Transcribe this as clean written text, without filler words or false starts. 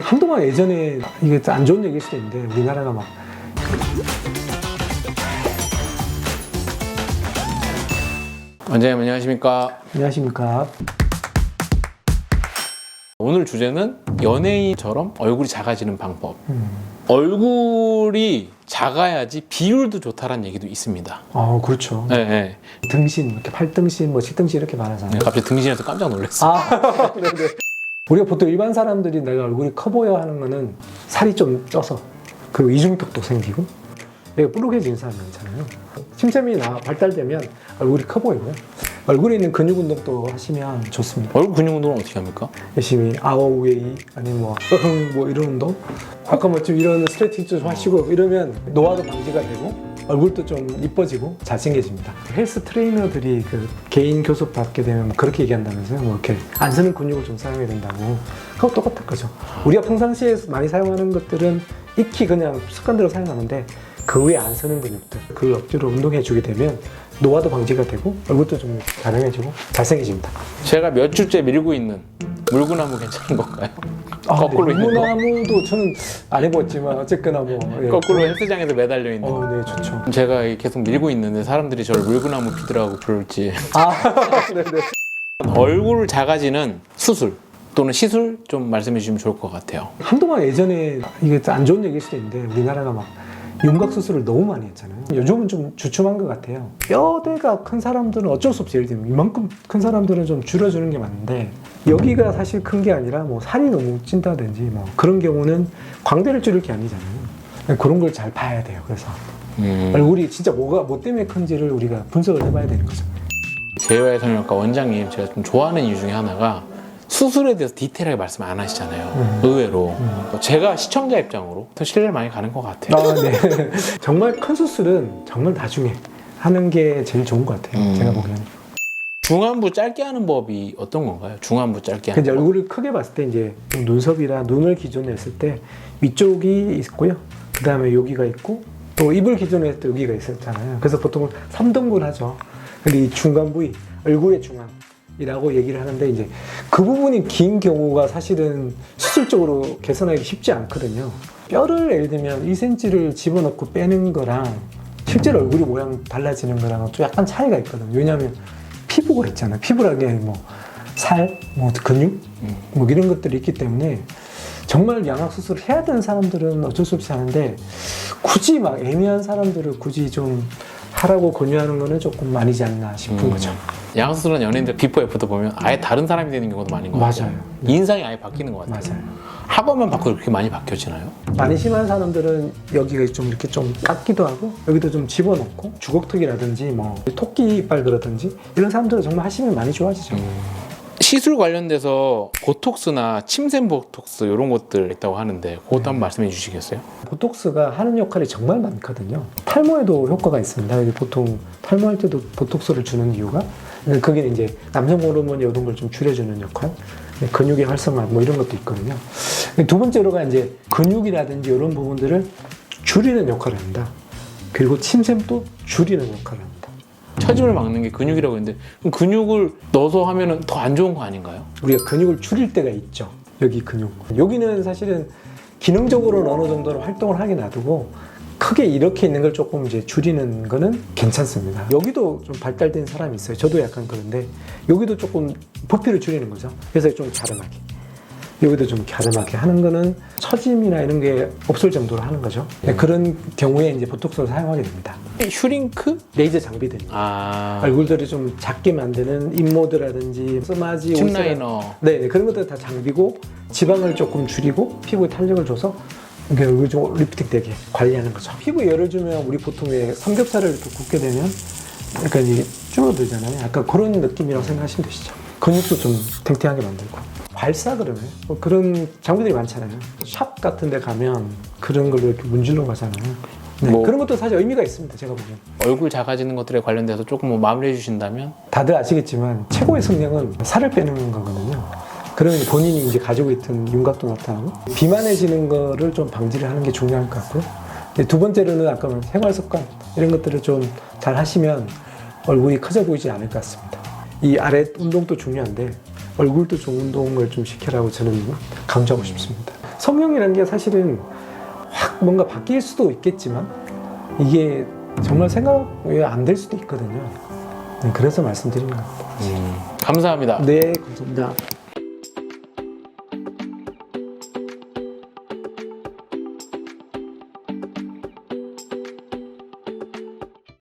한동안 예전에 이게 안 좋은 얘기일 수도 있는데 우리나라가 막 원장님 안녕하십니까? 안녕하십니까. 오늘 주제는 연예인처럼 얼굴이 작아지는 방법. 얼굴이 작아야지 비율도 좋다라는 얘기도 있습니다. 그렇죠. 네. 등신, 이렇게 팔등신, 뭐 식등신 이렇게 말하잖아요. 갑자기 등신에서 깜짝 놀랐어요. 네네. 우리가 보통 일반 사람들이 내가 얼굴이 커 보여 하는 거는 살이 좀 쪄서, 그리고 이중턱도 생기고 내가 뿔룩해지는 사람이 많잖아요. 침샘이 발달되면 얼굴이 커 보이고요. 얼굴에 있는 근육 운동도 하시면 좋습니다. 얼굴 근육 운동은 어떻게 합니까? 열심히 아워웨이 아니면 뭐 이런 운동, 아까 뭐 좀 이런 스트레칭 좀 하시고 이러면 노화도 방지가 되고 얼굴도 좀 이뻐지고 잘생겨집니다. 헬스 트레이너들이 그 개인 교습 받게 되면 그렇게 얘기한다면서요. 뭐 이렇게 안 쓰는 근육을 좀 사용해야 된다고. 그거 똑같은 거죠. 우리가 평상시에 많이 사용하는 것들은 익히 그냥 습관대로 사용하는데 그 외에 안 쓰는 근육들, 그걸 억지로 운동해 주게 되면 노화도 방지가 되고 얼굴도 좀 가능해지고 잘생겨집니다. 제가 몇 주째 밀고 있는 물구나무 괜찮은 건가요? 거꾸로 있는 거? 물구나무도 저는 안 해봤지만 어쨌거나 뭐 거꾸로 헬스장에서 매달려 있는. 네, 좋죠. 제가 계속 밀고 있는데 사람들이 저를 물구나무 피드라고 부를지. 네네. 얼굴 작아지는 수술 또는 시술 좀 말씀해 주시면 좋을 것 같아요. 한동안 예전에 이게 안 좋은 얘기일 수도 있는데 우리나라가 막 윤곽 수술을 너무 많이 했잖아요. 요즘은 좀 주춤한 것 같아요. 뼈대가 큰 사람들은 어쩔 수 없이, 예를 들면 이만큼 큰 사람들은 좀 줄여주는 게 맞는데 여기가 사실 큰 게 아니라 뭐 살이 너무 찐다든지 뭐 그런 경우는 광대를 줄일 게 아니잖아요. 그런 걸 잘 봐야 돼요. 그래서 얼굴이 진짜 뭐 때문에 큰지를 우리가 분석을 해봐야 되는 거죠. 제이와의 성형외과 원장님 제가 좀 좋아하는 이유 중에 하나가 수술에 대해서 디테일하게 말씀 안 하시잖아요. 의외로. 제가 시청자 입장으로 더 신뢰를 많이 가는 것 같아요. 네. 정말 큰 수술은 정말 나중에 하는 게 제일 좋은 것 같아요. 제가 보기에는. 중안부 짧게 하는 법이 어떤 건가요? 중안부 짧게 하는 이제 법. 얼굴을 크게 봤을 때 이제 눈썹이랑 눈을 기준으로 했을 때 위쪽이 있고요. 그 다음에 여기가 있고 또 입을 기준으로 했을 때 여기가 있었잖아요. 그래서 보통은 3등분 하죠. 근데 이 중간 부위, 얼굴의 중앙이라고 얘기를 하는데 이제 그 부분이 긴 경우가 사실은 수술적으로 개선하기 쉽지 않거든요. 뼈를 예를 들면 2cm를 집어넣고 빼는 거랑 실제로 얼굴이 모양 달라지는 거랑 좀 약간 차이가 있거든요. 왜냐하면 피부가 있잖아요. 피부라는 게 뭐 살, 뭐 근육, 뭐 이런 것들이 있기 때문에 정말 양악 수술을 해야 되는 사람들은 어쩔 수 없이 하는데 굳이 막 애매한 사람들을 굳이 좀 하라고 권유하는 거는 조금 아니지 않나 싶은 거죠. 양수술은 연예인들 비포 애프터 보면 아예 다른 사람이 되는 경우도 많은 것 같아요. 맞아요. 인상이 아예 바뀌는 것 같아요. 맞아요. 학원만 바꿔도 그렇게 많이 바뀌어지나요? 많이 심한 사람들은 여기가 좀 이렇게 좀 깎기도 하고 여기도 좀 집어넣고 주걱턱이라든지 뭐 토끼 이빨 그러든지 이런 사람들은 정말 하시면 많이 좋아지죠. 시술 관련돼서 보톡스나 침샘 보톡스 이런 것들 있다고 하는데 그것도 한번 말씀해 주시겠어요? 보톡스가 하는 역할이 정말 많거든요. 탈모에도 효과가 있습니다. 보통 탈모할 때도 보톡스를 주는 이유가 그게 이제 남성 호르몬 이런 걸 좀 줄여주는 역할, 근육의 활성화 뭐 이런 것도 있거든요. 두 번째로가 이제 근육이라든지 이런 부분들을 줄이는 역할을 합니다. 그리고 침샘도 줄이는 역할을 합니다. 처짐을 막는 게 근육이라고 했는데 그럼 근육을 넣어서 하면은 더 안 좋은 거 아닌가요? 우리가 근육을 줄일 때가 있죠. 여기 근육. 여기는 사실은 기능적으로는 어느 정도는 활동을 하게 놔두고 크게 이렇게 있는 걸 조금 이제 줄이는 거는 괜찮습니다. 여기도 좀 발달된 사람이 있어요. 저도 약간 그런데 여기도 조금 부피를 줄이는 거죠. 그래서 좀 갸름하게. 여기도 좀 갸름하게 하는 거는 처짐이나 이런 게 없을 정도로 하는 거죠. 그런 경우에 이제 보톡스를 사용하게 됩니다. 슈링크? 레이저 장비들이. 얼굴들을 좀 작게 만드는 인모드라든지 스마지, 춤 라이너. 네, 그런 것들 다 장비고 지방을 조금 줄이고 피부에 탄력을 줘서 이게 얼굴 좀 리프팅 되게 관리하는 거죠. 피부에 열을 주면 우리 보통 왜 삼겹살을 이렇게 굽게 되면 약간 이게 줄어들잖아요. 약간 그런 느낌이라고 생각하시면 되시죠. 근육도 좀 탱탱하게 만들고. 발사 그러면 뭐 그런 장비들이 많잖아요. 샵 같은 데 가면 그런 걸로 이렇게 문질러 가잖아요. 네, 그런 것도 사실 의미가 있습니다. 제가 보기엔. 얼굴 작아지는 것들에 관련돼서 조금 뭐 마무리해 주신다면? 다들 아시겠지만 최고의 성형은 살을 빼는 거거든요. 그러면 본인이 이제 가지고 있던 윤곽도 나타나고 비만해지는 거를 좀 방지를 하는 게 중요할 것 같고요. 두 번째로는 아까 말한 생활 습관 이런 것들을 좀 잘 하시면 얼굴이 커져 보이지 않을 것 같습니다. 이 아래 운동도 중요한데 얼굴도 좀 운동을 좀 시켜라고 저는 강조하고 싶습니다. 성형이라는 게 사실은 확 뭔가 바뀔 수도 있겠지만 이게 정말 생각이 안 될 수도 있거든요. 네, 그래서 말씀드린 것 같아요. 감사합니다. 네, 감사합니다.